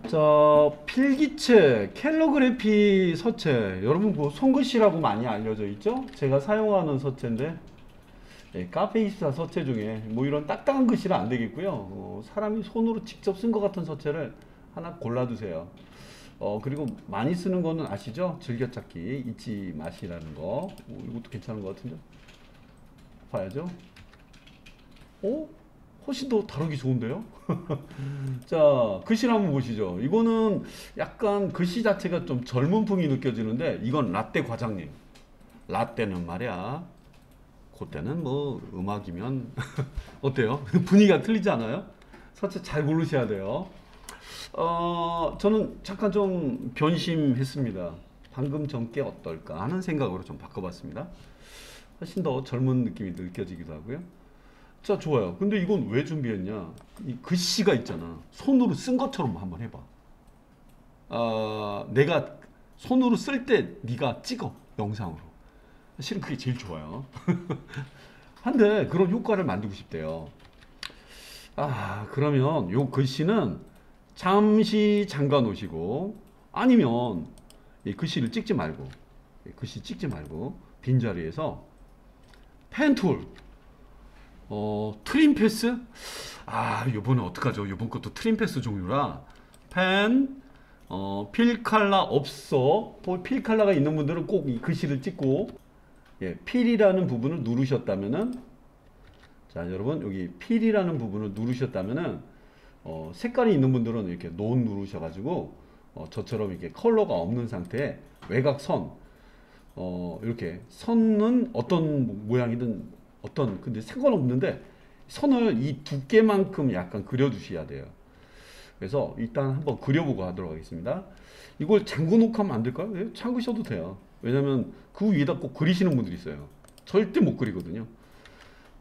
자, 필기체, 캘러그래피 서체. 여러분 뭐 손글씨라고 많이 알려져 있죠? 제가 사용하는 서체인데, 카페24 서체 중에 뭐 이런 딱딱한 글씨는 안 되겠고요. 사람이 손으로 직접 쓴 것 같은 서체를 하나 골라두세요. 그리고 많이 쓰는 거는 아시죠? 즐겨찾기 잊지 마시라는 거. 이것도 괜찮은 것 같은데. 봐야죠. 훨씬 더 다루기 좋은데요? 자, 글씨를 한번 보시죠. 이거는 약간 글씨 자체가 좀 젊은 풍이 느껴지는데, 이건 라떼 과장님. 라떼는 말이야. 그때는 뭐 음악이면 어때요? 분위기가 틀리지 않아요? 서체 잘 고르셔야 돼요. 저는 잠깐 좀 변심했습니다. 방금 전게 어떨까 하는 생각으로 좀 바꿔봤습니다. 훨씬 더 젊은 느낌이 느껴지기도 하고요. 자, 좋아요. 근데 이건 왜 준비했냐? 이 글씨가 있잖아. 손으로 쓴 것처럼 한번 해봐. 내가 손으로 쓸 때 네가 찍어, 영상으로. 실은 그게 제일 좋아요. 한데 그런 효과를 만들고 싶대요. 그러면 요 글씨는 잠시 잠가 놓으시고, 아니면 이 글씨를 찍지 말고, 글씨 찍지 말고 빈자리에서 펜툴, 트림 패스? 요번에 어떡하죠? 요번 것도 트림 패스 종류라 펜, 필 칼라 없어. 필 칼라가 있는 분들은 꼭 이 글씨를 찍고, 필이라는 부분을 누르셨다면은, 자, 여러분 여기 필이라는 부분을 누르셨다면은, 색깔이 있는 분들은 이렇게 논 누르셔가지고, 저처럼 이렇게 컬러가 없는 상태에 외곽선, 이렇게 선은 어떤 모양이든 근데 상관없는데 선을 이 두께만큼 약간 그려주셔야 돼요. 그래서 일단 한번 그려보고 하도록 하겠습니다. 이걸 잠궈 놓고 하면 안 될까요? 잠그셔도 돼요. 왜냐면 그 위에다 꼭 그리시는 분들이 있어요. 절대 못 그리거든요.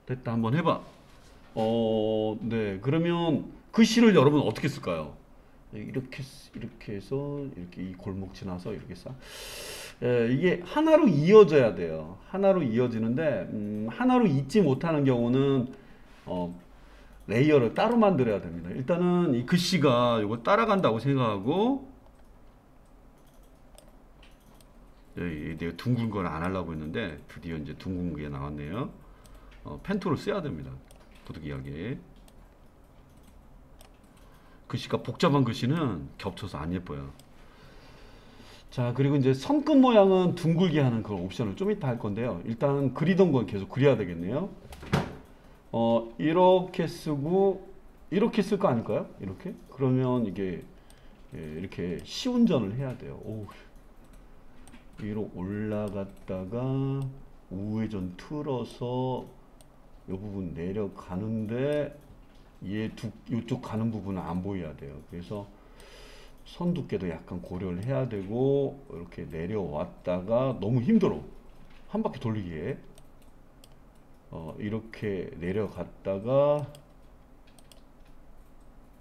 됐다, 한번 해봐. 네. 그러면 글씨를 여러분 어떻게 쓸까요? 이렇게 해서 이렇게 이 골목 지나서 이렇게 싹. 이게 하나로 이어져야 돼요. 하나로 이어지는데, 하나로 잊지 못하는 경우는 레이어를 따로 만들어야 됩니다. 일단은 이 글씨가 이거 따라간다고 생각하고, 내가 둥근 걸 안 하려고 했는데 드디어 이제 둥근 게 나왔네요. 펜툴을 써야 됩니다. 부득이하게. 글씨가 복잡한 글씨는 겹쳐서 안 예뻐요. 자, 그리고 이제 손끝 모양은 둥글게 하는 그런 옵션을 좀 이따 할 건데요. 일단 그리던 건 계속 그려야 되겠네요. 이렇게 쓰고 이렇게 쓸 거 아닐까요? 이렇게? 그러면 이게 이렇게 시운전을 해야 돼요. 위로 올라갔다가 우회전 틀어서 이 부분 내려가는데, 이쪽 가는 부분은 안 보여야 돼요. 그래서 선 두께도 약간 고려를 해야 되고, 이렇게 내려왔다가 너무 힘들어. 한 바퀴 돌리기에. 이렇게 내려갔다가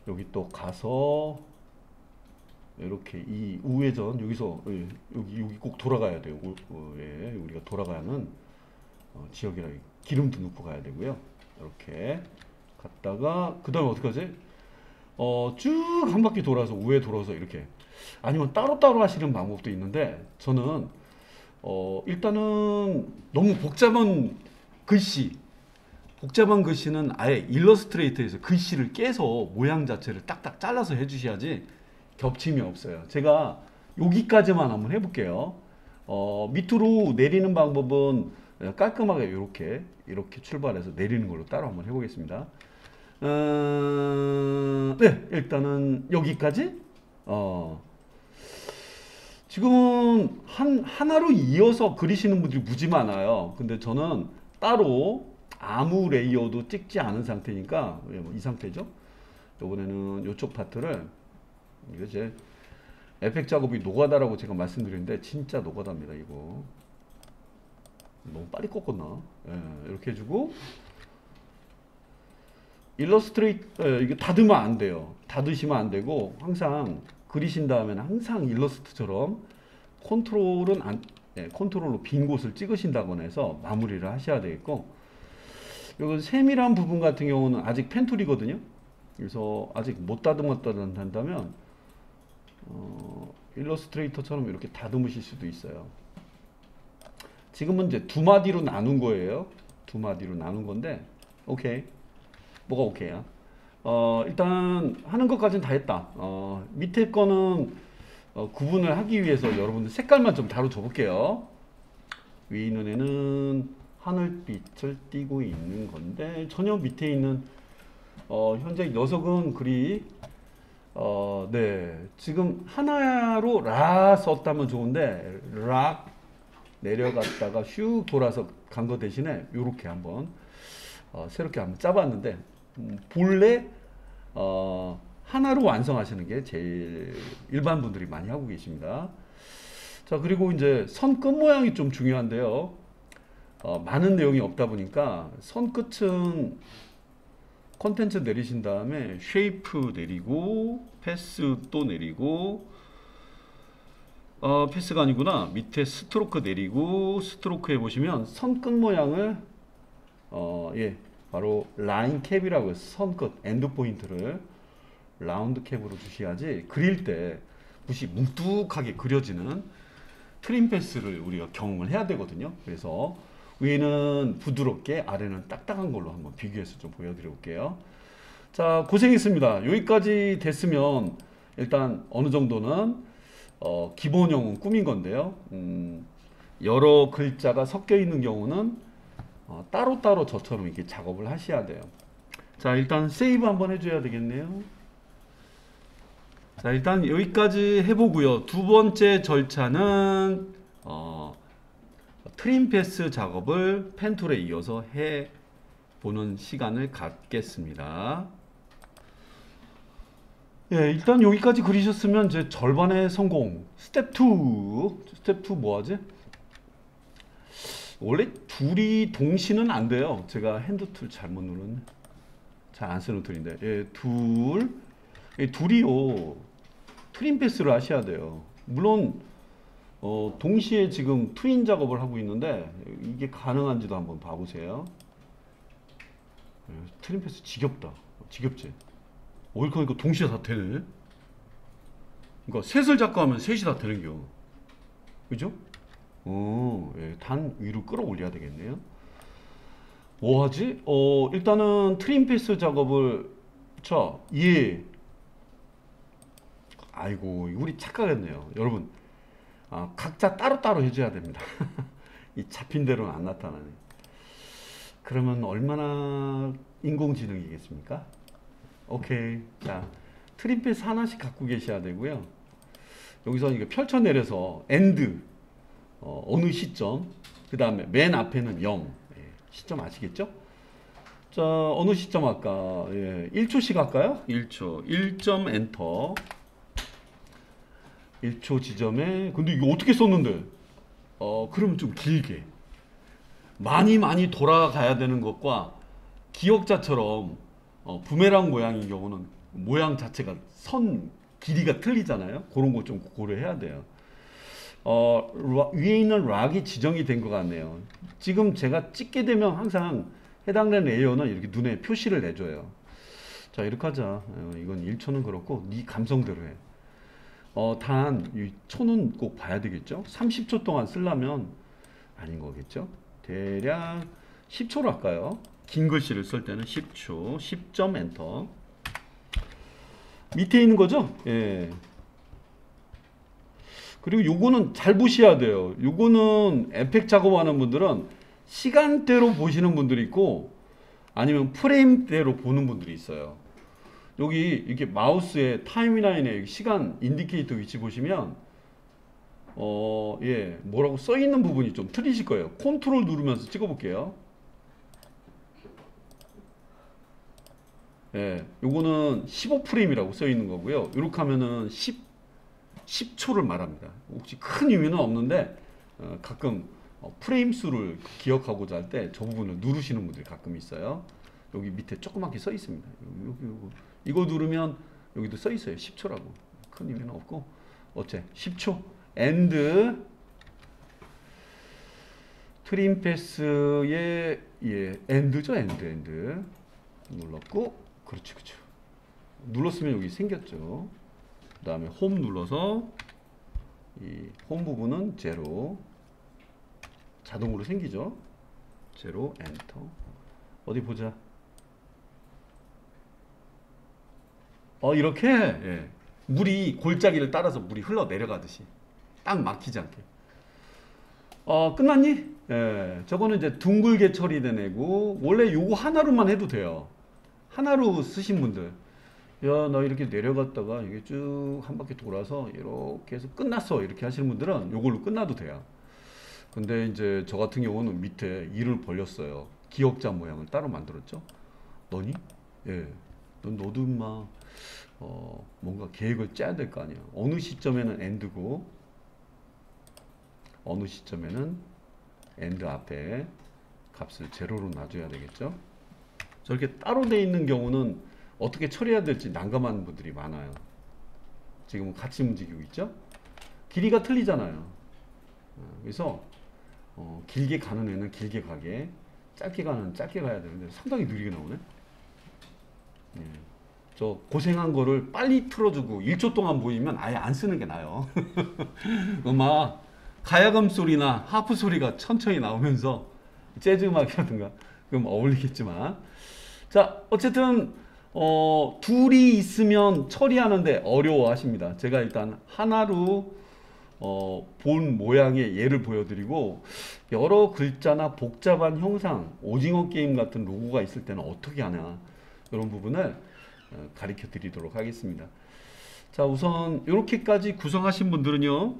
여기 또 가서 이렇게 이 우회전 여기서 여기 꼭 돌아가야 돼요. 우리가 돌아가는 지역이라 기름도 넣고 가야 되고요. 이렇게 갔다가 그 다음에 어떻게 하지? 쭉 한 바퀴 돌아서 우회 돌아서 이렇게, 아니면 따로따로 하시는 방법도 있는데, 저는 일단은 너무 복잡한 글씨는 아예 일러스트레이터에서 글씨를 깨서 모양 자체를 딱딱 잘라서 해주셔야지 겹침이 없어요. 제가 여기까지만 한번 해볼게요. 밑으로 내리는 방법은 깔끔하게 이렇게 출발해서 내리는 걸로 따로 한번 해보겠습니다. 네, 일단은 여기까지. 지금 하나로 이어서 그리시는 분들이 무지 많아요. 근데 저는 따로 아무 레이어도 찍지 않은 상태니까, 이 상태죠. 이번에는 이쪽 파트를, 이거 제 에펙 작업이 노가다라고 제가 말씀드렸는데 진짜 노가다입니다. 이거 너무 빨리 꺾었나? 이렇게 해주고, 이게 닫으면 안 돼요. 닫으시면 안 되고, 항상 그리신 다음에는 항상 일러스트처럼 컨트롤로 빈 곳을 찍으신다거나 해서 마무리를 하셔야 되겠고, 이거 세밀한 부분 같은 경우는 아직 펜툴이거든요. 그래서 아직 못 다듬었다면 일러스트레이터처럼 이렇게 다듬으실 수도 있어요. 지금은 이제 두 마디로 나눈 거예요. 두 마디로 나눈 건데, 오케이. 뭐가 오케이야? 일단 하는 것까지는 다 했다. 밑에 거는 구분을 하기 위해서 여러분들 색깔만 좀 다뤄줘 볼게요. 위 눈에는 하늘빛을 띠고 있는 건데, 전혀 밑에 있는 현재 녀석은 그리 네, 지금 하나로 라 썼다면 좋은데 락 내려갔다가 슉 돌아서 간 거 대신에 이렇게 한번 새롭게 한번 짜봤는데, 본래 하나로 완성하시는 게 제일 일반 분들이 많이 하고 계십니다. 자, 그리고 이제 선 끝 모양이 좀 중요한데요. 많은 내용이 없다 보니까 선 끝은 컨텐츠 내리신 다음에 쉐이프 내리고 패스 또 내리고, 패스가 아니구나, 밑에 스트로크 내리고, 스트로크에 보시면 선 끝 모양을 예, 바로 라인 캡이라고 해서 선 끝 엔드 포인트를 라운드 캡으로 주셔야지 그릴 때 붓이 뭉툭하게 그려지는 트림 패스를 우리가 경험을 해야 되거든요. 그래서 위에는 부드럽게, 아래는 딱딱한 걸로 한번 비교해서 좀 보여드려 볼게요. 자, 고생했습니다. 여기까지 됐으면 일단 어느 정도는 기본형은 꾸민 건데요. 여러 글자가 섞여 있는 경우는 따로따로 저처럼 이렇게 작업을 하셔야 돼요. 자, 일단 세이브 한번 해줘야 되겠네요. 자, 일단 여기까지 해보고요. 두 번째 절차는 트림 패스 작업을 펜 툴에 이어서 해보는 시간을 갖겠습니다. 예, 일단 여기까지 그리셨으면 이제 절반의 성공. 스텝 2. 스텝 2 뭐하지? 원래 둘이 동시는 안 돼요. 제가 핸드 툴 잘못 누르네. 잘 안 쓰는 툴인데. 예, 둘이요. 트림 패스를 하셔야 돼요. 물론 동시에 지금 트윈 작업을 하고 있는데 이게 가능한지도 한번 봐보세요. 예, 트림 패스 지겹다. 지겹지? 그러니까 동시에 다 되네. 그러니까 셋을 잡고 하면 셋이 다 되는겨. 그죠? 예, 단 위로 끌어올려야 되겠네요. 뭐 하지? 일단은 트림 패스 작업을 예. 아이고, 우리 착각했네요. 여러분, 각자 따로따로 해줘야 됩니다. 이 잡힌 대로는 안 나타나네. 그러면 얼마나 인공지능이겠습니까? 오케이. 자, 트림 패스 하나씩 갖고 계셔야 되고요. 여기서 이거 펼쳐내려서 엔드, 어느 시점, 그 다음에 맨 앞에는 0. 예, 시점 아시겠죠? 자, 어느 시점 할까? 예, 1초씩 할까요? 1초. 1점 엔터. 1초 지점에, 근데 이거 어떻게 썼는데? 그러면 좀 길게. 많이 돌아가야 되는 것과 기억자처럼 부메랑 모양인 경우는 모양 자체가 선 길이가 틀리잖아요. 그런 거 좀 고려해야 돼요. 위에 있는 락이 지정이 된 것 같네요. 지금 제가 찍게 되면 항상 해당되는 레이어는 이렇게 눈에 표시를 내줘요. 자, 이렇게 하자. 이건 1초는 그렇고 네 감성대로 해. 단 이 초는 꼭 봐야 되겠죠. 30초 동안 쓰려면 아닌 거겠죠. 대략 10초로 할까요? 긴 글씨를 쓸 때는 10초. 10점 엔터. 밑에 있는 거죠? 예. 그리고 요거는 잘 보셔야 돼요. 요거는 에펙 작업하는 분들은 시간대로 보시는 분들이 있고 아니면 프레임대로 보는 분들이 있어요. 여기 이렇게 마우스의 타임라인에 시간 인디케이터 위치 보시면 예, 뭐라고 써 있는 부분이 좀 틀리실 거예요. 컨트롤 누르면서 찍어 볼게요. 예, 요거는 15프레임이라고 써 있는 거고요. 이렇게 하면은 10초를 말합니다. 혹시 큰 의미는 없는데 가끔 프레임 수를 기억하고자 할 때 저 부분을 누르시는 분들이 가끔 있어요. 여기 밑에 조그맣게 써 있습니다. 요거. 이거 누르면 여기도 써 있어요. 10초라고. 큰 의미는 없고 어째 10초 엔드 트림 패스의 예, 엔드죠. 엔드 눌렀고 그렇죠. 눌렀으면 여기 생겼죠. 다음에 홈 눌러서 이 홈 부분은 제로, 자동으로 생기죠. 제로, 엔터. 어디 보자. 이렇게, 예. 물이 골짜기를 따라서 물이 흘러 내려가듯이 딱 막히지 않게. 끝났니? 예. 저거는 이제 둥글게 처리된 애고, 원래 요거 하나로만 해도 돼요. 하나로 쓰신 분들, 야, 나 이렇게 내려갔다가 이게 쭉 한 바퀴 돌아서 이렇게 해서 끝났어, 이렇게 하시는 분들은 요걸로 끝나도 돼요. 근데 이제 저 같은 경우는 밑에 일을 벌렸어요. 기억자 모양을 따로 만들었죠. 너니? 예. 너도 인마 뭔가 계획을 짜야 될 거 아니야. 어느 시점에는 엔드고, 어느 시점에는 엔드 앞에 값을 제로로 놔줘야 되겠죠. 저렇게 따로 돼 있는 경우는 어떻게 처리해야 될지 난감한 분들이 많아요. 지금은 같이 움직이고 있죠. 길이가 틀리잖아요. 그래서 길게 가는 애는 길게 가게, 짧게 가는 짧게 가야 되는데 상당히 느리게 나오네. 예. 저 고생한 거를 빨리 틀어주고 1초 동안 보이면 아예 안 쓰는 게 나아요. 음악 가야금 소리나 하프 소리가 천천히 나오면서 재즈 음악이라든가 그럼 어울리겠지만, 자 어쨌든 둘이 있으면 처리하는데 어려워하십니다. 제가 일단 하나로 본 모양의 예를 보여드리고, 여러 글자나 복잡한 형상, 오징어 게임 같은 로고가 있을 때는 어떻게 하냐, 이런 부분을 가르쳐 드리도록 하겠습니다. 자, 우선 이렇게까지 구성하신 분들은요,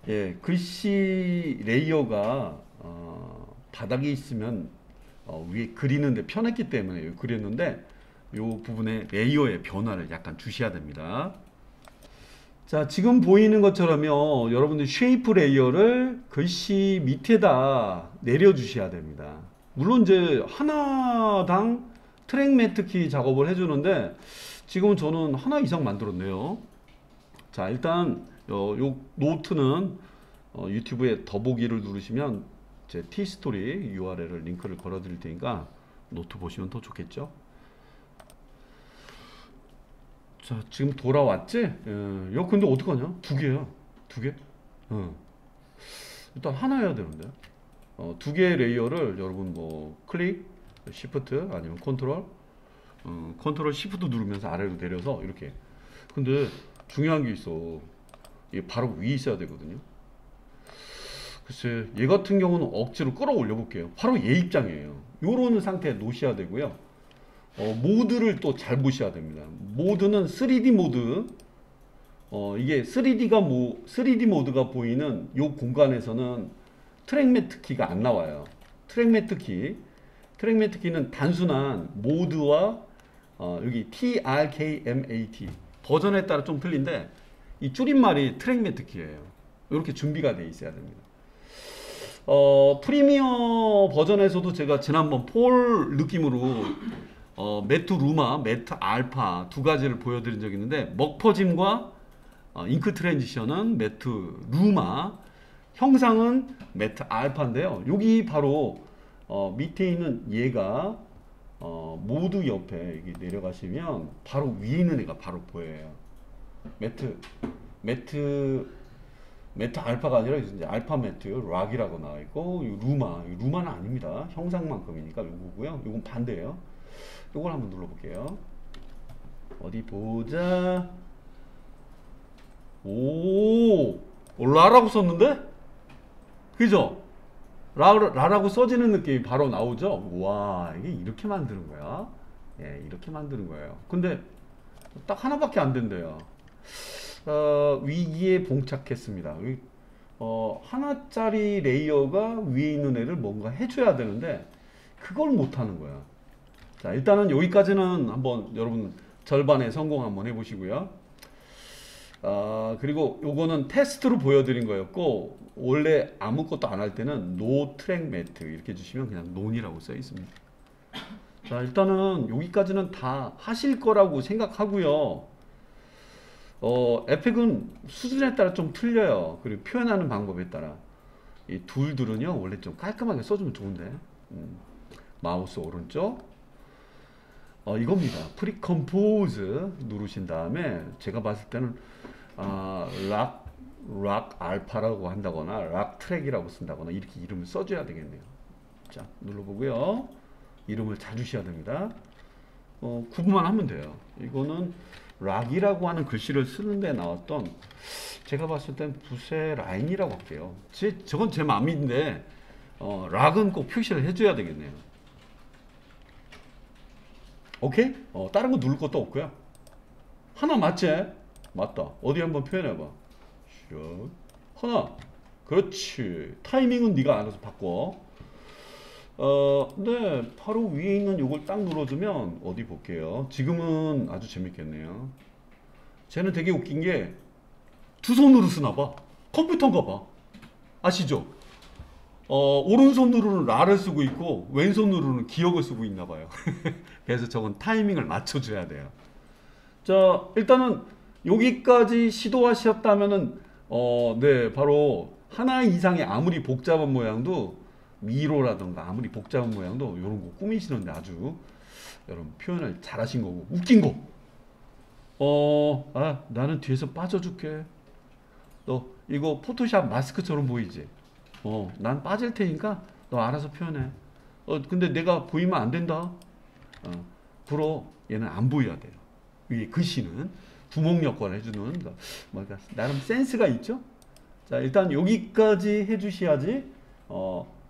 예, 글씨 레이어가 바닥에 있으면 위에 그리는데 편했기 때문에 그렸는데, 이 부분에 레이어의 변화를 약간 주셔야 됩니다. 자, 지금 보이는 것처럼요, 여러분들 쉐이프 레이어를 글씨 밑에다 내려 주셔야 됩니다. 물론 이제 하나당 트랙 매트 키 작업을 해주는데, 지금은 저는 하나 이상 만들었네요. 자, 일단 요 노트는 유튜브에 더보기를 누르시면 제 티스토리 URL을 링크를 걸어 드릴 테니까 노트 보시면 더 좋겠죠. 자, 지금 돌아왔지? 예, 야, 근데 어떡하냐? 두 개야. 두 개? 일단 하나 해야 되는데. 두 개의 레이어를 여러분 뭐 클릭, 시프트 아니면 컨트롤, 컨트롤 시프트 누르면서 아래로 내려서 이렇게. 근데 중요한 게 있어. 이게 바로 위에 있어야 되거든요. 글쎄, 얘 같은 경우는 억지로 끌어올려 볼게요. 바로 얘 입장이에요. 요런 상태에 놓으셔야 되고요. 모드를 또 잘 보셔야 됩니다. 모드는 3D 모드. 이게 3D 모드가 보이는 요 공간에서는 트랙 매트 키가 안 나와요. 트랙 매트 키는 단순한 모드와 여기 TRKMAT 버전에 따라 좀 틀린데, 이 줄임말이 트랙 매트 키예요. 이렇게 준비가 돼 있어야 됩니다. 프리미어 버전에서도 제가 지난번 폴 느낌으로 매트 루마, 매트 알파 두 가지를 보여드린 적이 있는데, 먹퍼짐과 잉크 트랜지션은 매트 루마, 형상은 매트 알파인데요. 여기 바로 밑에 있는 얘가 모두 옆에 여기 내려가시면 바로 위에 있는 애가 바로 보여요. 매트 알파가 아니라 이제 알파 매트 락이라고 나와 있고, 루마는 아닙니다. 형상만큼이니까 요거고요. 요건 반대예요. 요걸 한번 눌러볼게요. 어디 보자. 오, 라라고 썼는데? 그죠? 라라고 써지는 느낌이 바로 나오죠? 와, 이게 이렇게 만드는 거야. 예, 이렇게 만드는 거예요. 근데 딱 하나밖에 안 된대요. 위기에 봉착했습니다. 하나짜리 레이어가 위에 있는 애를 뭔가 해줘야 되는데, 그걸 못하는 거야. 자, 일단은 여기까지는 한번 여러분 절반의 성공 한번 해보시고요. 그리고 요거는 테스트로 보여드린 거였고, 원래 아무것도 안 할 때는 no track mat 이렇게 주시면 그냥 non이라고 써 있습니다. 자, 일단은 여기까지는 다 하실 거라고 생각하고요. 에펙은 수준에 따라 좀 틀려요. 그리고 표현하는 방법에 따라. 이 툴들은요, 원래 좀 깔끔하게 써주면 좋은데. 마우스 오른쪽. 이겁니다. 프리컴포즈 누르신 다음에 제가 봤을 때는 락 알파라고 한다거나 락 트랙이라고 쓴다거나 이렇게 이름을 써줘야 되겠네요. 자, 눌러보고요. 이름을 잘 주셔야 됩니다. 구분만 하면 돼요. 이거는 락이라고 하는 글씨를 쓰는데 나왔던, 제가 봤을 땐 붓의 라인이라고 할게요. 저건 제 마음인데 락은 꼭 표시를 해줘야 되겠네요. 오케이? 다른 거 누를 것도 없고요. 하나 맞지? 맞다. 어디 한번 표현해봐. 슉. 하나. 그렇지. 타이밍은 네가 알아서 바꿔. 네. 바로 위에 있는 요걸 딱 눌러주면 어디 볼게요. 지금은 아주 재밌겠네요. 쟤는 되게 웃긴 게 두 손으로 쓰나 봐. 컴퓨터인가 봐. 아시죠? 오른손으로는 라를 쓰고 있고 왼손으로는 기억을 쓰고 있나 봐요. 그래서 저건 타이밍을 맞춰줘야 돼요. 자, 일단은 여기까지 시도하셨다면은 네, 바로 하나 이상의 아무리 복잡한 모양도 미로라던가 아무리 복잡한 모양도 이런 거 꾸미시는데 아주 여러분 표현을 잘 하신 거고. 웃긴 거, 나는 뒤에서 빠져줄게. 너 이거 포토샵 마스크처럼 보이지? 난 빠질 테니까 너 알아서 표현해. 근데 내가 보이면 안 된다. 불어. 얘는 안 보여야 돼요. 위에 글씨는 구멍 역할을 해주는, 뭐랄까, 나름 센스가 있죠. 자, 일단 여기까지 해주셔야지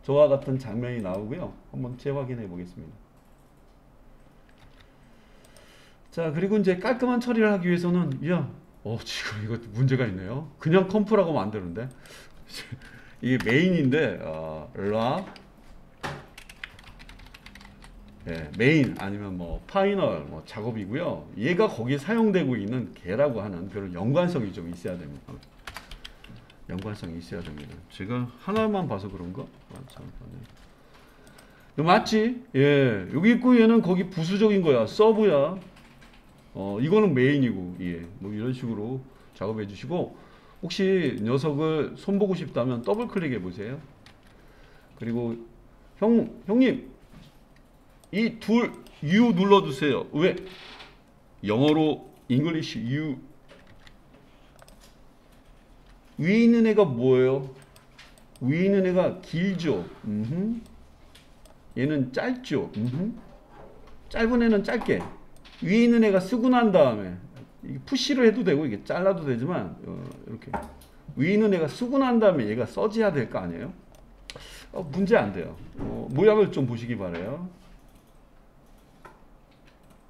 저와 같은 장면이 나오고요. 한번 재확인해 보겠습니다. 자, 그리고 이제 깔끔한 처리를 하기 위해서는, 지금 이거 문제가 있네요. 그냥 컴프라고 만드는데 이게 메인인데 메인 아니면 뭐 파이널 뭐 작업이고요. 얘가 거기에 사용되고 있는 개라고 하는 그런 연관성이 좀 있어야 됩니다. 연관성이 있어야 됩니다. 제가 하나만 봐서 그런가? 잠깐만요. 이거 맞지? 예, 여기 있고 얘는 거기 부수적인 거야. 서브야. 이거는 메인이고, 뭐 이런 식으로 작업해 주시고, 혹시 녀석을 손보고 싶다면 더블 클릭해 보세요. 그리고 형님 이 둘 U 눌러주세요. 왜? 영어로 English U. 위에 있는 애가 뭐예요? 위에 있는 애가 길죠. 얘는 짧죠. 짧은 애는 짧게. 위에 있는 애가 쓰고 난 다음에 푸시를 해도 되고 이게 잘라도 되지만 이렇게 위에 있는 애가 쓰고 난 다음에 얘가 써져야 될 거 아니에요? 문제 안 돼요. 모양을 좀 보시기 바래요.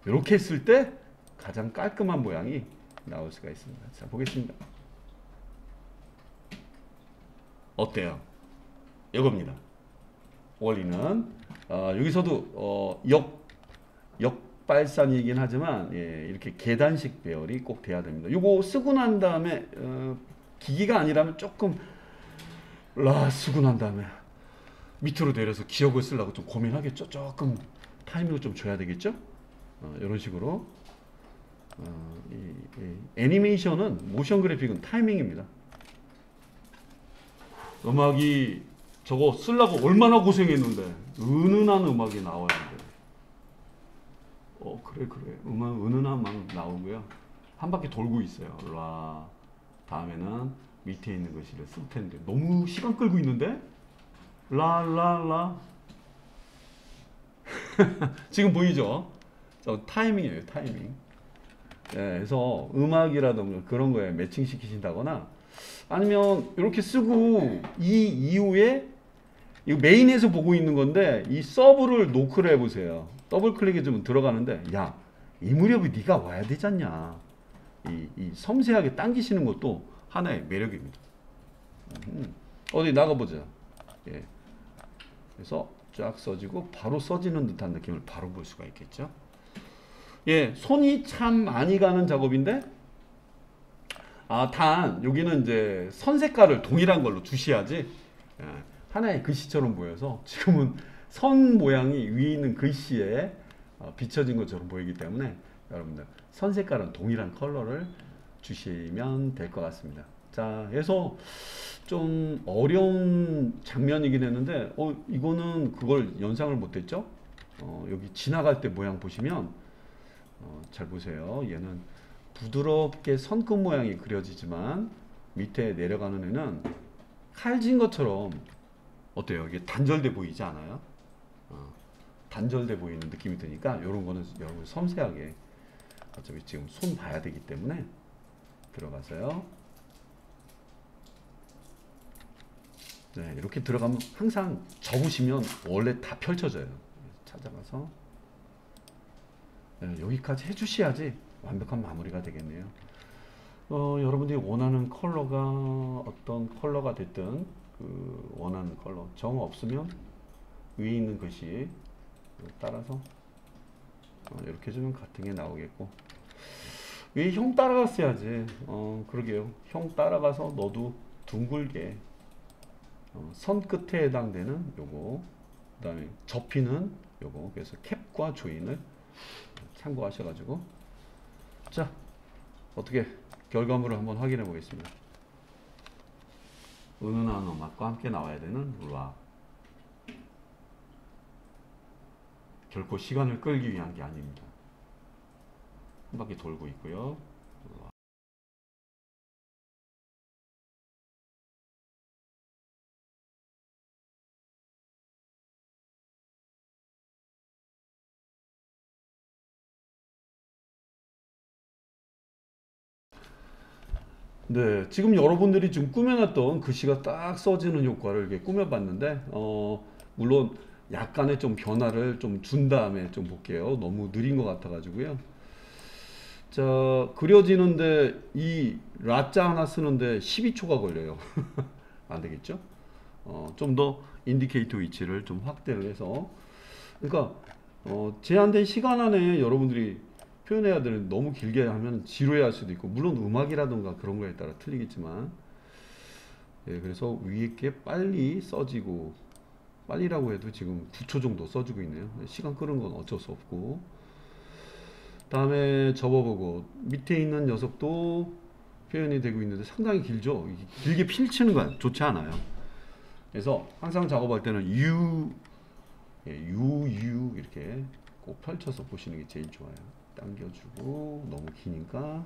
이렇게 했을 때 가장 깔끔한 모양이 나올 수가 있습니다. 자, 보겠습니다. 어때요? 이겁니다. 원리는 여기서도 역발산이긴 하지만 이렇게 계단식 배열이 꼭 돼야 됩니다. 요거 쓰고 난 다음에 기기가 아니라면 조금 쓰고 난 다음에 밑으로 내려서 기억을 쓰려고 좀 고민하겠죠. 조금 타이밍을 좀 줘야 되겠죠. 이런 식으로 애니메이션은 모션 그래픽은 타이밍입니다. 음악이 저거 쓰려고 얼마나 고생했는데 은은한 음악이 나와야 돼. 그래 음악 은은한 음악 나오고요. 한 바퀴 돌고 있어요. 다음에는 밑에 있는 글씨를 쓸 텐데 너무 시간 끌고 있는데 지금 보이죠? 저 타이밍이에요. 타이밍. 그래서 음악이라든가 그런 거에 매칭 시키신다거나 아니면 이렇게 쓰고 이 이후에 이 메인에서 보고 있는 건데 이 서브를 노크를 해보세요. 더블 클릭해주면 들어가는데 이 무렵에 네가 와야 되지 않냐. 이 섬세하게 당기시는 것도 하나의 매력입니다. 어디 나가보자. 그래서 쫙 써지고 바로 써지는 듯한 느낌을 바로 볼 수가 있겠죠. 손이 참 많이 가는 작업인데 단 여기는 이제 선 색깔을 동일한 걸로 주셔야지 하나의 글씨처럼 보여서 지금은 선 모양이 위에 있는 글씨에 비춰진 것처럼 보이기 때문에 여러분들 선 색깔은 동일한 컬러를 주시면 될 것 같습니다. 자, 그래서 좀 어려운 장면이긴 했는데 이거는 그걸 연상을 못했죠. 여기 지나갈 때 모양 보시면 잘 보세요. 얘는 부드럽게 선끝 모양이 그려지지만 밑에 내려가는 애는 칼진 것처럼 어때요? 이게 단절돼 보이지 않아요? 단절돼 보이는 느낌이 드니까 이런 거는 여러분 섬세하게, 어차피 지금 손 봐야 되기 때문에 들어가서요. 네, 이렇게 들어가면 항상 접으시면 원래 다 펼쳐져요. 찾아가서 네, 여기까지 해주셔야지 완벽한 마무리가 되겠네요. 여러분들이 원하는 컬러가 어떤 컬러가 됐든 그 원하는 컬러 정 없으면 위에 있는 글씨 따라서 이렇게 해주면 같은 게 나오겠고, 왜 형 따라갔어야지. 그러게요. 형 따라가서 너도 둥글게 선 끝에 해당되는 요거, 그 다음에 접히는 요거, 그래서 캡과 조인을 참고하셔가지고, 자 어떻게 결과물을 한번 확인해 보겠습니다. 은은한 음악과 함께 나와야 되는 락, 결코 시간을 끌기 위한 게 아닙니다. 한 바퀴 돌고 있고요. 네, 지금 여러분들이 지금 꾸며놨던 글씨가 딱 써지는 효과를 이렇게 꾸며봤는데, 물론 약간의 좀 변화를 좀 준 다음에 좀 볼게요. 너무 느린 것 같아가지고요. 자, 그려지는데 이 라자 하나 쓰는데 12초가 걸려요. 안 되겠죠? 좀 더 인디케이터 위치를 좀 확대를 해서, 그러니까 제한된 시간 안에 여러분들이 표현해야 되는, 너무 길게 하면 지루해 할 수도 있고, 물론 음악이라든가 그런 거에 따라 틀리겠지만, 예, 그래서 위에 게 빨리 써지고, 빨리라고 해도 지금 9초 정도 써주고 있네요. 시간 끄는 건 어쩔 수 없고, 다음에 접어보고 밑에 있는 녀석도 표현이 되고 있는데 상당히 길죠. 이게 길게 펼치는 건 좋지 않아요. 그래서 항상 작업할 때는 U 이렇게 꼭 펼쳐서 보시는 게 제일 좋아요. 당겨주고, 너무 기니까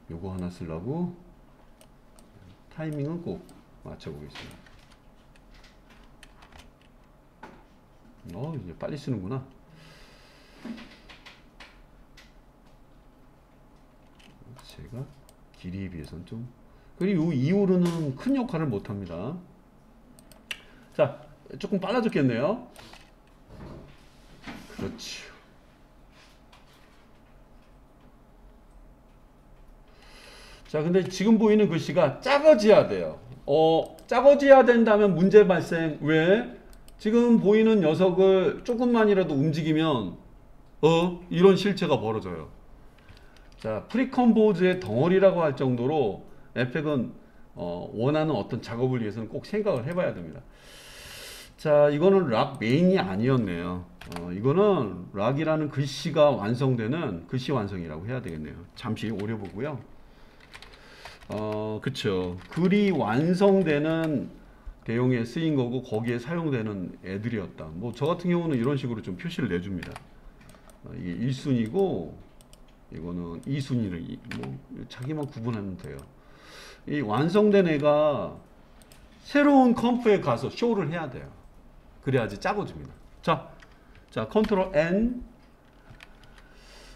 요거 하나 쓰려고 타이밍은 꼭 맞춰보겠습니다. 이제 빨리 쓰는구나. 제가 길이에 비해서는 좀, 그리고 이후로는 큰 역할을 못합니다. 자, 조금 빨라졌겠네요. 그렇죠. 자, 근데 지금 보이는 글씨가 작아져야 돼요. 작아져야 된다면 문제 발생. 왜? 지금 보이는 녀석을 조금만이라도 움직이면 이런 실체가 벌어져요. 자, 프리컴포즈의 덩어리라고 할 정도로 에펙은 원하는 어떤 작업을 위해서는 꼭 생각을 해봐야 됩니다. 자, 이거는 락 메인이 아니었네요. 이거는 락이라는 글씨가 완성되는 글씨 완성이라고 해야 되겠네요. 잠시 오려 보고요. 그쵸. 글이 완성되는 대용에 쓰인 거고, 거기에 사용되는 애들이었다. 뭐 저 같은 경우는 이런 식으로 좀 표시를 내줍니다. 이게 1순위고 이거는 2순위를 뭐 자기만 구분하면 돼요. 이 완성된 애가 새로운 컴프에 가서 쇼를 해야 돼요. 그래야지 작아집니다. 자, 컨트롤 N.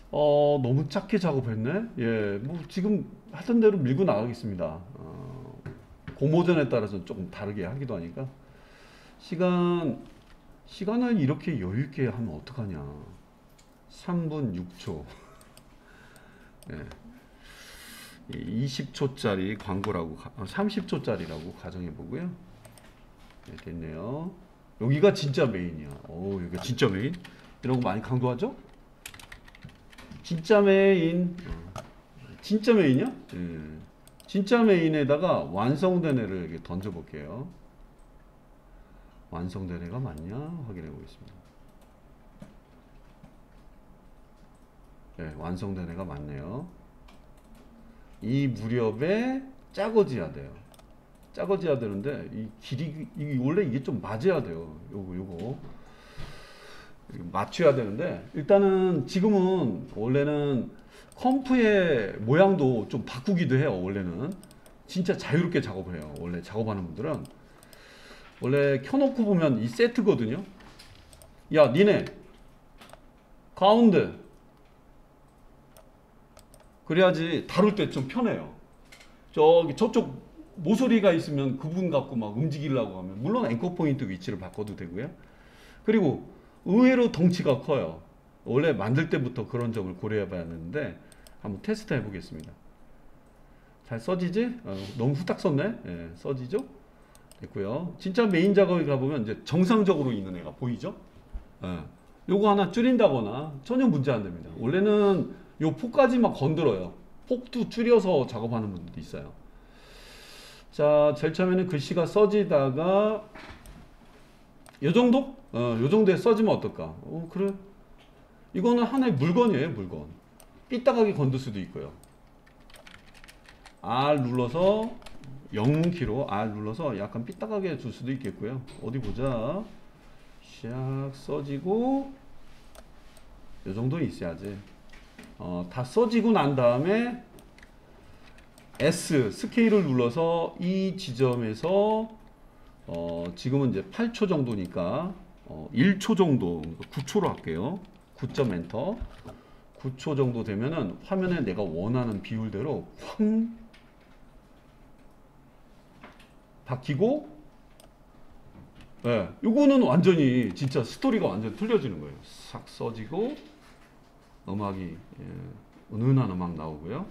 너무 작게 작업했네. 예, 뭐 지금 하던 대로 밀고 나가겠습니다. 공모전에 따라서 조금 다르게 하기도 하니까, 시간을 이렇게 여유 있게 하면 어떡하냐. 3분 6초. 예. 20초짜리 광고라고, 30초짜리라고 가정해 보고요. 네, 됐네요. 여기가 진짜 메인이야. 여기가 진짜 메인. 이런 거 많이 강조하죠? 진짜 메인. 진짜 메인이야? 예. 진짜 메인에다가 완성된 애를 이렇게 던져 볼게요. 완성된 애가 맞냐? 확인해 보겠습니다. 네, 완성된 애가 맞네요. 이 무렵에 작아져야 돼요. 작아져야 되는데 이 길이, 원래 이게 좀 맞아야 돼요. 요거 맞춰야 되는데, 일단은 지금은 원래는 컴프의 모양도 좀 바꾸기도 해요. 원래는 진짜 자유롭게 작업을 해요. 원래 작업하는 분들은 원래 켜놓고 보면 이 세트거든요. 야, 니네 가운데, 그래야지 다룰 때 좀 편해요. 저쪽 모서리가 있으면 그분 갖고 막 움직이려고 하면 물론 앵커 포인트 위치를 바꿔도 되고요. 그리고 의외로 덩치가 커요. 원래 만들 때부터 그런 점을 고려해 봐야 하는데 한번 테스트 해 보겠습니다. 잘 써지지? 너무 후딱 썼네. 예, 써지죠? 됐고요. 진짜 메인 작업에 가보면 이제 정상적으로 있는 애가 보이죠? 예. 요거 하나 줄인다거나 전혀 문제 안 됩니다. 원래는 요 폭까지만 건드려요. 폭도 줄여서 작업하는 분들도 있어요. 자, 제일 처음에는 글씨가 써지다가 요 정도? 요 정도에 써지면 어떨까? 그래. 이거는 하나의 물건이에요, 물건. 삐딱하게 건들 수도 있고요. R 눌러서 영문키로 R 눌러서 약간 삐딱하게 줄 수도 있겠고요. 어디 보자. 샥 써지고 요 정도 있어야지. 다 써지고 난 다음에 S 스케일을 눌러서 이 지점에서 지금은 이제 8초 정도니까 1초 정도 9초로 할게요. 9점 엔터. 9초 정도 되면은 화면에 내가 원하는 비율대로 확 바뀌고, 예, 요거는 완전히 진짜 스토리가 완전 틀려지는 거예요. 싹 써지고 음악이, 예, 은은한 음악 나오고요.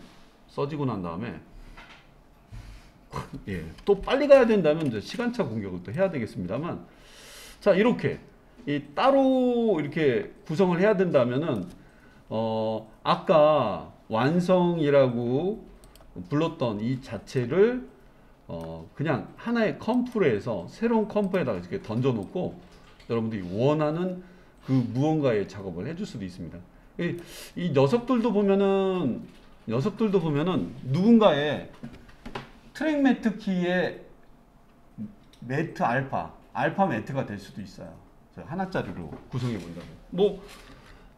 써지고 난 다음에 예, 또 빨리 가야 된다면 이제 시간차 공격을 또 해야 되겠습니다만, 자, 이렇게 따로 이렇게 구성을 해야 된다면은 아까 완성이라고 불렀던 이 자체를 그냥 하나의 컴프로 해서 새로운 컴프에다가 이렇게 던져 놓고 여러분들이 원하는 그 무언가의 작업을 해줄 수도 있습니다. 이 녀석들도 보면은 누군가의 트랙 매트 키의 매트 알파 매트가 될 수도 있어요. 하나짜리로 구성해 본다고. 뭐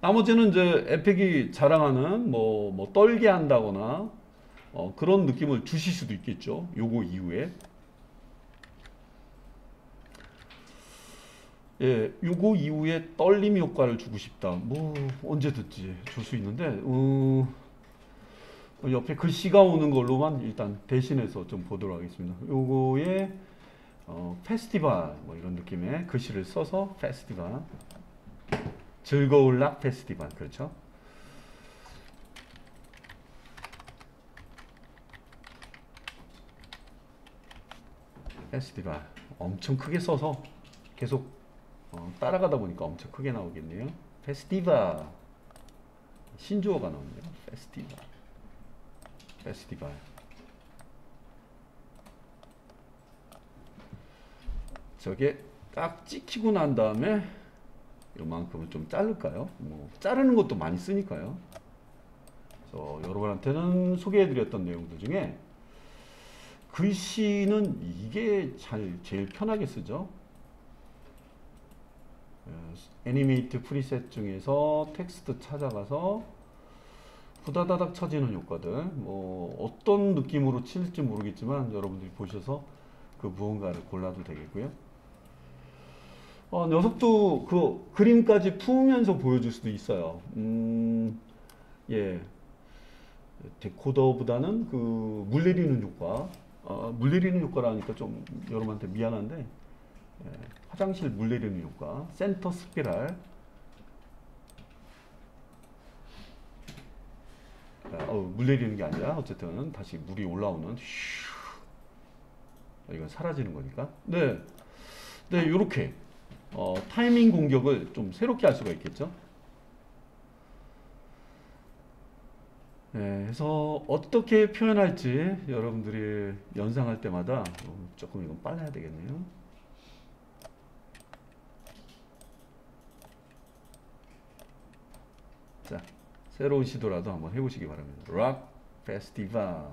나머지는 이제 에펙이 자랑하는 뭐 떨게 한다거나 그런 느낌을 주실 수도 있겠죠. 요거 이후에. 예, 요거 이후에 떨림 효과를 주고 싶다. 뭐 언제든지 줄 수 있는데 옆에 글씨가 오는 걸로만 일단 대신해서 좀 보도록 하겠습니다. 요거에 페스티벌 뭐 이런 느낌의 글씨를 써서 페스티벌, 즐거울 락 페스티벌, 그렇죠? 페스티벌 엄청 크게 써서 계속 따라가다 보니까 엄청 크게 나오겠네요. 페스티벌, 신조어가 나오네요. 페스티벌. 저게 딱 찍히고 난 다음에 요만큼은 좀 자를까요? 뭐 자르는 것도 많이 쓰니까요. 그래서 여러분한테는 소개해드렸던 내용들 중에 글씨는 이게 제일 편하게 쓰죠. 애니메이트 프리셋 중에서 텍스트 찾아가서 후다다닥 쳐지는 효과들, 뭐 어떤 느낌으로 칠지 모르겠지만 여러분들이 보셔서 그 무언가를 골라도 되겠고요. 녀석도 그 그림까지 품으면서 보여줄 수도 있어요. 예, 데코더보다는 그 물 내리는 효과, 물 내리는 효과라니까 좀 여러분한테 미안한데, 예, 화장실 물 내리는 효과, 센터 스피랄, 물 내리는 게 아니라 어쨌든 다시 물이 올라오는, 이건 사라지는 거니까. 네, 요렇게 타이밍 공격을 좀 새롭게 할 수가 있겠죠. 네, 그래서 어떻게 표현할지 여러분들이 연상할 때마다 조금 이건 빨라야 되겠네요. 자, 새로운 시도라도 한번 해보시기 바랍니다. 락 페스티벌.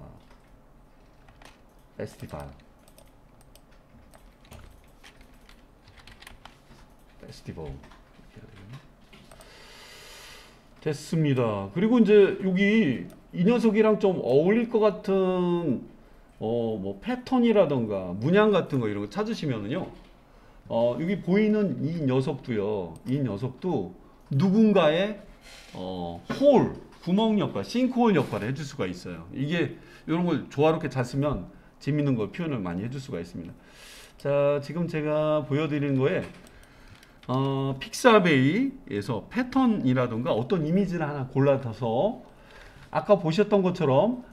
페스티벌. 이렇게 해야 되겠네. 됐습니다. 그리고 이제 여기 이 녀석이랑 좀 어울릴 것 같은 뭐 패턴이라던가 문양 같은 거 이런 거 찾으시면은요. 여기 보이는 이 녀석도요. 이 녀석도 누군가의 홀, 구멍 역할, 싱크홀 역할을 해줄 수가 있어요. 이게 이런 걸 조화롭게 잘 쓰면 재밌는 걸 표현을 많이 해줄 수가 있습니다. 자, 지금 제가 보여드리는 거에 픽사베이에서 패턴이라든가 어떤 이미지를 하나 골라서 아까 보셨던 것처럼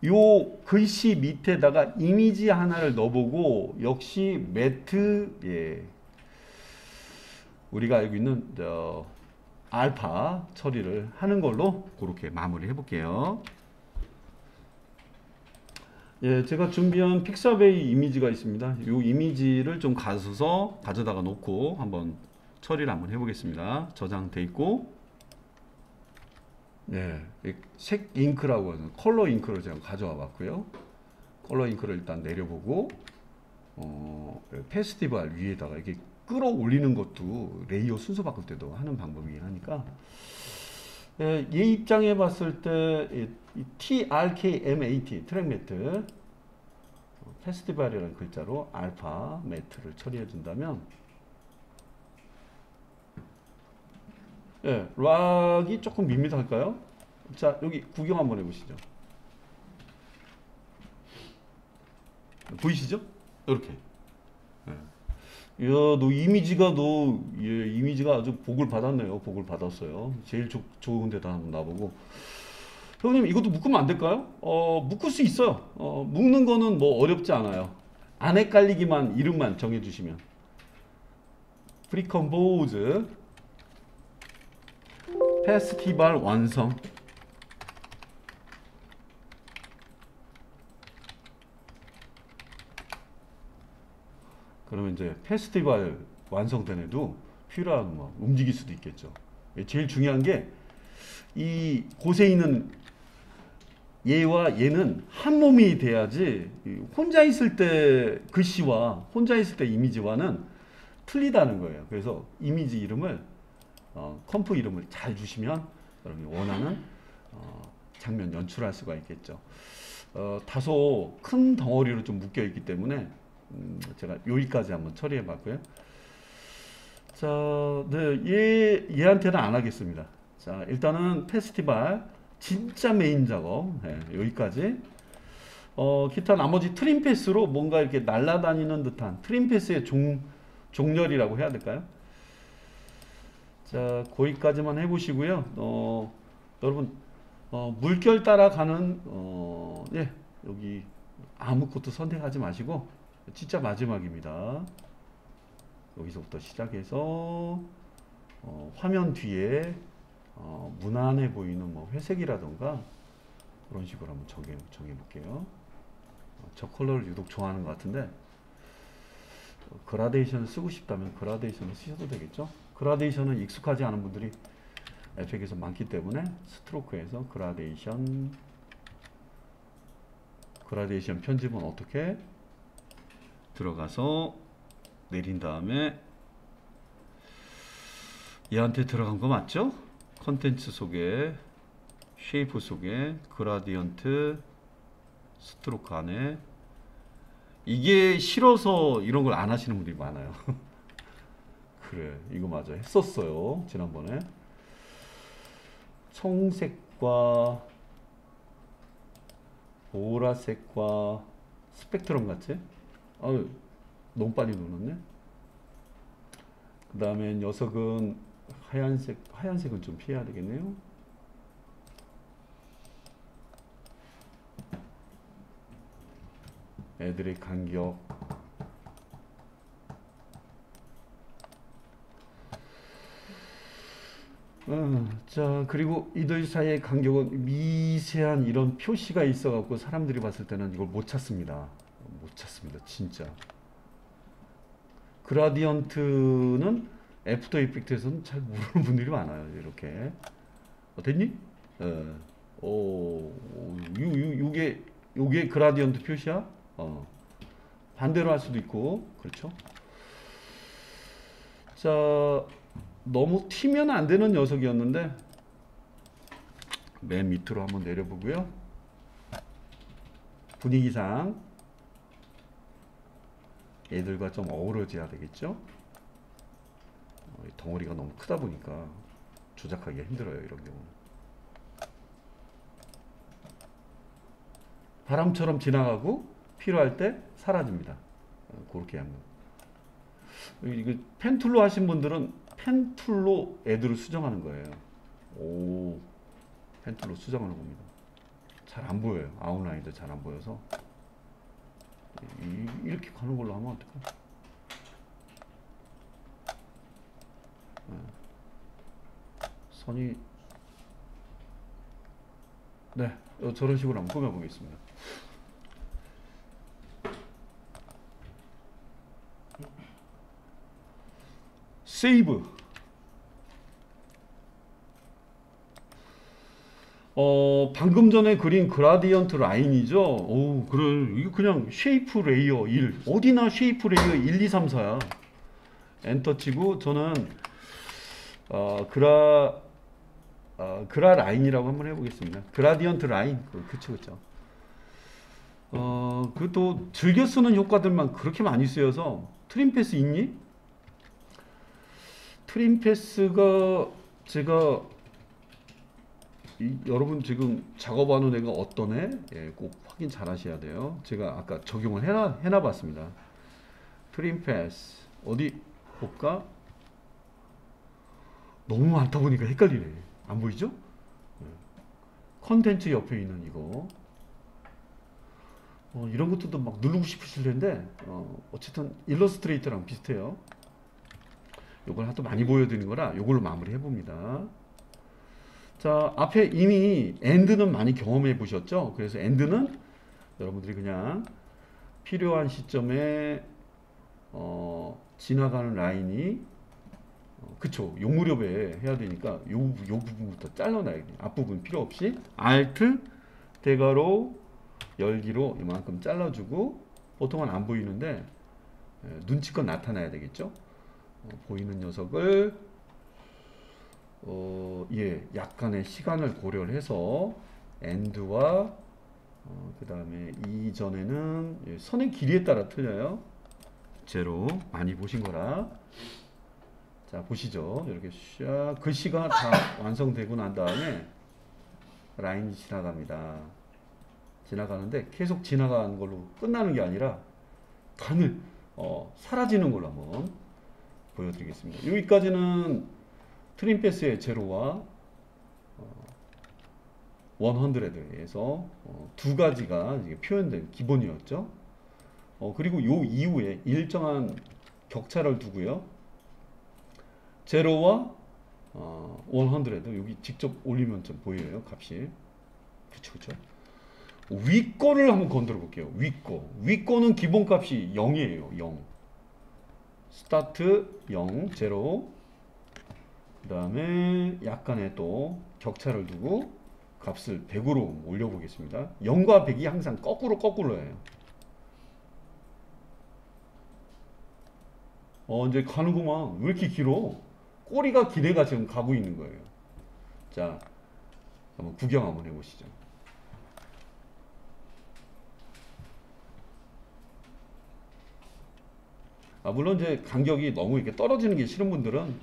요 글씨 밑에다가 이미지 하나를 넣어보고 역시 매트, 예, 우리가 알고 있는 알파 처리를 하는 걸로 그렇게 마무리 해볼게요. 예, 제가 준비한 픽사베이 이미지가 있습니다. 이 이미지를 좀 가져다가 놓고 한번 처리를 한번 해보겠습니다. 저장돼 있고, 네, 색 잉크라고 하는 컬러 잉크를 제가 가져와 봤고요. 컬러 잉크를 일단 내려보고, 페스티벌 위에다가 이렇게 끌어올리는 것도 레이어 순서 바꿀 때도 하는 방법이긴 하니까, 예, 얘 입장에 봤을 때 TRKMAT 트랙 매트 페스티벌이라는 글자로 알파 매트를 처리해 준다면, 예, 락이 조금 밋밋할까요? 자, 여기 구경 한번 해보시죠. 보이시죠? 이렇게. 예. 야, 너 이미지가 예, 이미지가 아주 복을 받았네요. 복을 받았어요. 제일 좋은 데다 한번 놔보고. 형님, 이것도 묶으면 안 될까요? 묶을 수 있어요. 묶는 거는 뭐 어렵지 않아요. 안 헷갈리기만 이름만 정해주시면. 프리컴포즈 페스티벌 완성. 그러면 이제 페스티벌 완성된 애도 휘랑 뭐 움직일 수도 있겠죠. 제일 중요한 게 이 곳에 있는 얘와 얘는 한 몸이 돼야지 혼자 있을 때 글씨와 혼자 있을 때 이미지와는 틀리다는 거예요. 그래서 이미지 이름을 컴프 이름을 잘 주시면 여러분이 원하는 장면 연출할 수가 있겠죠. 다소 큰 덩어리로 좀 묶여 있기 때문에 제가 여기까지 한번 처리해 봤고요. 자, 네, 얘한테는 안 하겠습니다. 자, 일단은 페스티벌 진짜 메인 작업, 네, 여기까지. 기타 나머지 트림 패스로 뭔가 이렇게 날아다니는 듯한 트림 패스의 종렬이라고 해야 될까요? 자, 거기까지만 해보시고요. 여러분, 물결 따라가는, 예, 여기 아무것도 선택하지 마시고, 진짜 마지막입니다. 여기서부터 시작해서, 화면 뒤에, 무난해 보이는 뭐 회색이라던가, 그런 식으로 한번 정해볼게요. 저 컬러를 유독 좋아하는 것 같은데, 그라데이션을 쓰고 싶다면 그라데이션을 쓰셔도 되겠죠. 그라데이션은 익숙하지 않은 분들이 에펙에서 많기 때문에 스트로크에서 그라데이션 편집은 어떻게 들어가서 내린 다음에 얘한테 들어간 거 맞죠? 컨텐츠 속에 쉐이프 속에 그라디언트 스트로크 안에 이게 싫어서 이런 걸 안 하시는 분들이 많아요. 그래, 이거 맞아, 했었어요 지난번에. 청색과 보라색과 스펙트럼 같이. 아유, 너무 빨리 눌렀네. 그 다음에 녀석은 하얀색은 좀 피해야 되겠네요. 애들의 간격. 자, 그리고 이들 사이의 간격은 미세한 이런 표시가 있어 갖고 사람들이 봤을 때는 이걸 못 찾습니다. 못 찾습니다, 진짜. 그라디언트는 애프터 이펙트에서는 잘 모르는 분들이 많아요. 이렇게. 됐니? 요게 그라디언트 표시야? 반대로 할 수도 있고, 그렇죠? 자, 너무 튀면 안 되는 녀석이었는데 맨 밑으로 한번 내려보고요. 분위기상 애들과 좀 어우러져야 되겠죠. 덩어리가 너무 크다 보니까 조작하기가 힘들어요. 이런 경우는 바람처럼 지나가고 필요할 때 사라집니다. 그렇게 한번. 이거 펜툴로 하신 분들은 펜툴로 애들을 수정하는 거예요. 오, 펜툴로 수정하는 겁니다. 잘 안 보여요. 아웃라인도 잘 안 보여서 이렇게 가는 걸로 하면 어떡해. 선이 네, 저런 식으로 한번 꾸며 보겠습니다. 세이브. 방금 전에 그린 그라디언트 라인이죠. 오, 그래. 이거 그냥 쉐이프 레이어 1. 어디나 쉐이프 레이어 1, 2, 3, 4야. 엔터 치고 저는 그라 라인이라고 한번 해보겠습니다. 그라디언트 라인. 그쵸. 그또 즐겨 쓰는 효과들만 그렇게 많이 쓰여서 트림 패스 있니? 트림 패스가 제가 여러분 지금 작업하는 애가 어떤 애? 예, 꼭 확인 잘 하셔야 돼요. 제가 아까 적용을 해놔 봤습니다. 트림 패스 어디 볼까? 너무 많다 보니까 헷갈리네. 안 보이죠? 컨텐츠 옆에 있는 이거 이런 것도 막 누르고 싶으실 텐데 어쨌든 일러스트레이터랑 비슷해요. 요걸 하도 많이 보여드리는 거라 요걸로 마무리 해봅니다. 자, 앞에 이미 엔드는 많이 경험해 보셨죠? 그래서 엔드는 여러분들이 그냥 필요한 시점에 지나가는 라인이 그쵸, 요 무렵에 해야 되니까 요 부분부터 잘라놔야 돼요. 앞부분 필요 없이 Alt 대괄호 열기로 이만큼 잘라주고 보통은 안 보이는데 눈치껏 나타나야 되겠죠? 보이는 녀석을 약간의 시간을 고려를 해서 엔드와 그 다음에 이전에는 선의 길이에 따라 틀려요. 제로 많이 보신 거라. 자, 보시죠. 이렇게 샥 글씨가 다 완성되고 난 다음에 라인이 지나갑니다. 지나가는데 계속 지나가는 걸로 끝나는 게 아니라 간을 사라지는 걸로 한번 보여드리겠습니다. 여기까지는 트림 패스의 제로와 100에서 두 가지가 표현된 기본이었죠. 그리고 요 이후에 일정한 격차를 두고요. 제로와 100 여기 직접 올리면 좀 보여요. 값이. 그쵸. 위 거를 한번 건드려 볼게요. 위 거는 기본값이 0이에요. 0. 스타트 0, 0. 그 다음에 약간의 또 격차를 두고 값을 100으로 올려보겠습니다. 0과 100이 항상 거꾸로예요. 이제 가는구만. 왜 이렇게 길어? 꼬리가 긴 애가 지금 가고 있는 거예요. 자, 한번 구경 한번 해보시죠. 물론 이제 간격이 너무 이렇게 떨어지는 게 싫은 분들은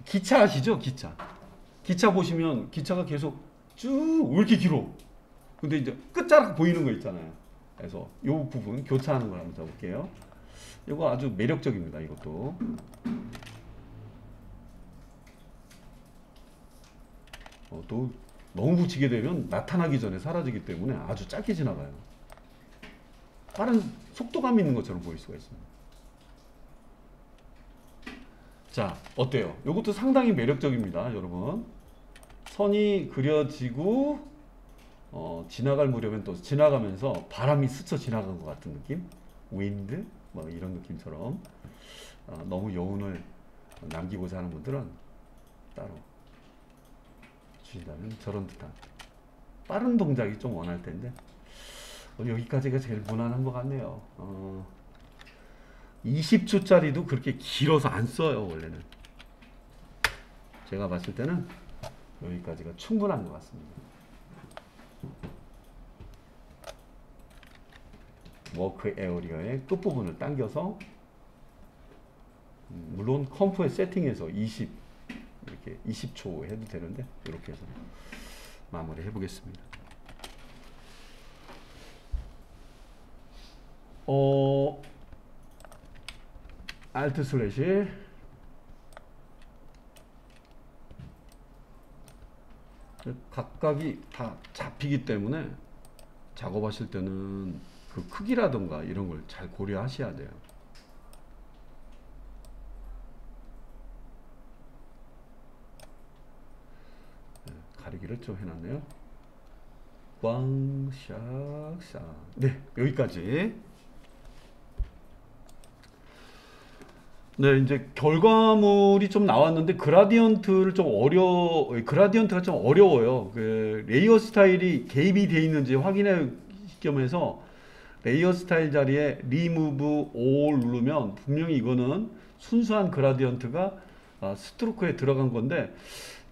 기차 아시죠? 기차 보시면 기차가 계속 쭉 왜 이렇게 길어? 근데 이제 끝자락 보이는 거 있잖아요. 그래서 이 부분 교차하는 걸 한번 잡을게요. 이거 아주 매력적입니다. 이것도. 또 너무 붙이게 되면 나타나기 전에 사라지기 때문에 아주 짧게 지나가요. 빠른 속도감 있는 것처럼 보일 수가 있습니다. 자, 어때요? 이것도 상당히 매력적입니다, 여러분. 선이 그려지고 지나갈 무렵엔 또 지나가면서 바람이 스쳐 지나간 것 같은 느낌? 윈드? 뭐 이런 느낌처럼 너무 여운을 남기고자 하는 분들은 따로 주신다면 저런 듯한 빠른 동작이 좀 원할 텐데 여기까지가 제일 무난한 것 같네요. 20초짜리도 그렇게 길어서 안 써요, 원래는. 제가 봤을 때는 여기까지가 충분한 것 같습니다. 워크 에어리어의 끝부분을 당겨서 물론 컴프의 세팅에서 20 이렇게 20초 해도 되는데 이렇게 해서 마무리 해보겠습니다. 알트 슬래시 각각이 다 잡히기 때문에 작업하실 때는 그 크기라던가 이런 걸 잘 고려하셔야 돼요. 가리기를 좀 해놨네요. 꽝샥샥. 네, 여기까지. 네, 이제 결과물이 좀 나왔는데 그라디언트가 좀 어려워요. 그 레이어 스타일이 개입이 되어 있는지 확인할 시점에서 레이어 스타일 자리에 리무브 all 누르면 분명히 이거는 순수한 그라디언트가 스트로크에 들어간 건데,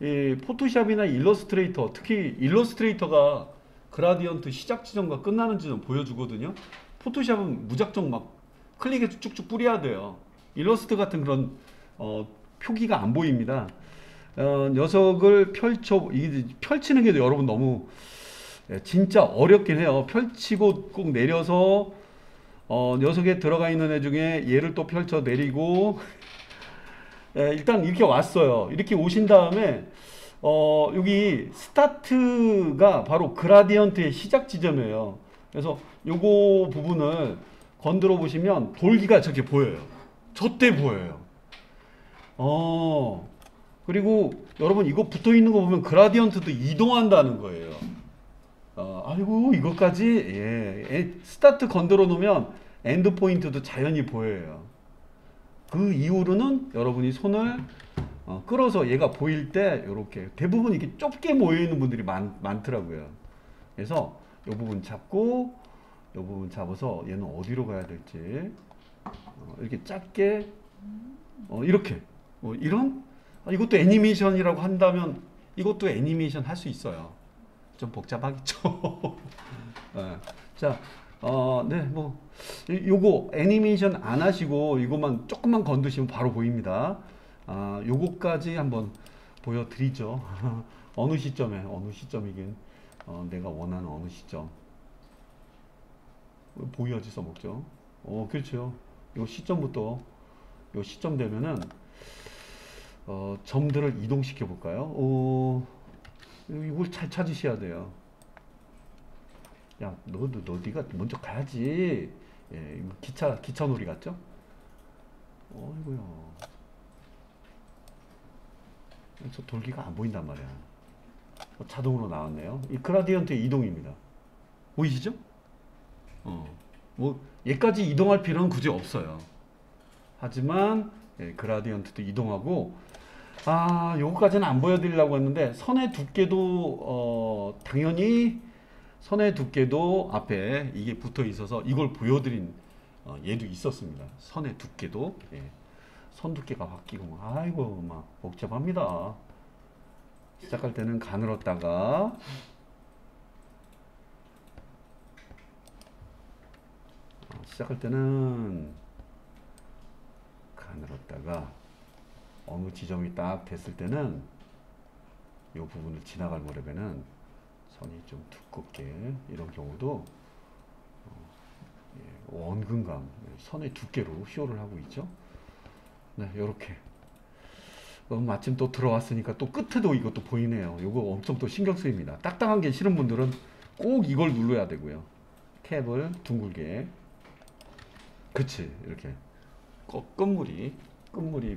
이 포토샵이나 일러스트레이터, 특히 일러스트레이터가 그라디언트 시작 지점과 끝나는 지점 보여주거든요. 포토샵은 무작정 막 클릭해서 쭉쭉 뿌려야 돼요. 일러스트 같은 그런 표기가 안 보입니다. 녀석을 펼치는 게 여러분 너무 진짜 어렵긴 해요. 펼치고 꼭 내려서 녀석에 들어가 있는 애 중에 얘를 또 펼쳐 내리고 일단 이렇게 왔어요. 이렇게 오신 다음에 여기 스타트가 바로 그라디언트의 시작 지점이에요. 그래서 요거 부분을 건드려 보시면 돌기가 저렇게 보여요. 저때 보여요. 그리고 여러분 이거 붙어 있는 거 보면 그라디언트도 이동한다는 거예요. 아이고 이것까지 스타트 건드려 놓으면 엔드 포인트도 자연히 보여요. 그 이후로는 여러분이 손을 끌어서 얘가 보일 때 이렇게 대부분 이렇게 좁게 모여 있는 분들이 많더라고요. 그래서 이 부분 잡고 이 부분 잡아서 얘는 어디로 가야 될지 이렇게 작게 이렇게 이런 이것도 애니메이션이라고 한다면 이것도 애니메이션 할 수 있어요. 좀 복잡하겠죠. 네. 자, 네, 뭐 요거 애니메이션 안 하시고 이것만 조금만 건드시면 바로 보입니다. 요거까지 한번 보여드리죠. 어느 시점이긴 내가 원하는 어느 시점 보여야지 써먹죠. 그렇죠. 요 시점부터 요 시점 되면은 점들을 이동시켜 볼까요? 이걸 잘 찾으셔야 돼요. 야, 네가 먼저 가야지. 예, 기차 놀이 같죠? 어이구야. 저 돌기가 안 보인단 말이야. 자동으로 나왔네요. 이 그라디언트의 이동입니다. 보이시죠? 뭐 얘까지 이동할 필요는 굳이 없어요. 하지만 그라디언트도 이동하고 요거까지는 안 보여드리려고 했는데 선의 두께도 당연히 선의 두께도 앞에 이게 붙어 있어서 이걸 보여드린 얘도 있었습니다. 선의 두께도 선 두께가 바뀌고 아이고 막 복잡합니다. 시작할 때는 가늘었다가 가늘었다가 어느 지점이 딱 됐을 때는 이 부분을 지나갈 무렵에는 선이 좀 두껍게 이런 경우도 원근감 선의 두께로 쇼를 하고 있죠. 네, 이렇게 마침 또 들어왔으니까 또 끝에도 이것도 보이네요. 이거 엄청 또 신경 쓰입니다. 딱딱한 게 싫은 분들은 꼭 이걸 눌러야 되고요. 캡을 둥글게 그치 이렇게 끝무리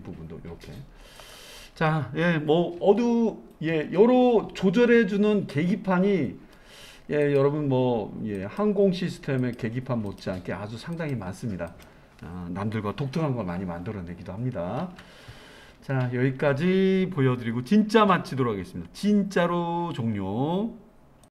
부분도 이렇게 자, 뭐 여러 조절해주는 계기판이 여러분 뭐 항공 시스템의 계기판 못지않게 아주 상당히 많습니다. 남들과 독특한 걸 많이 만들어내기도 합니다. 자, 여기까지 보여드리고 진짜 마치도록 하겠습니다. 진짜로 종료.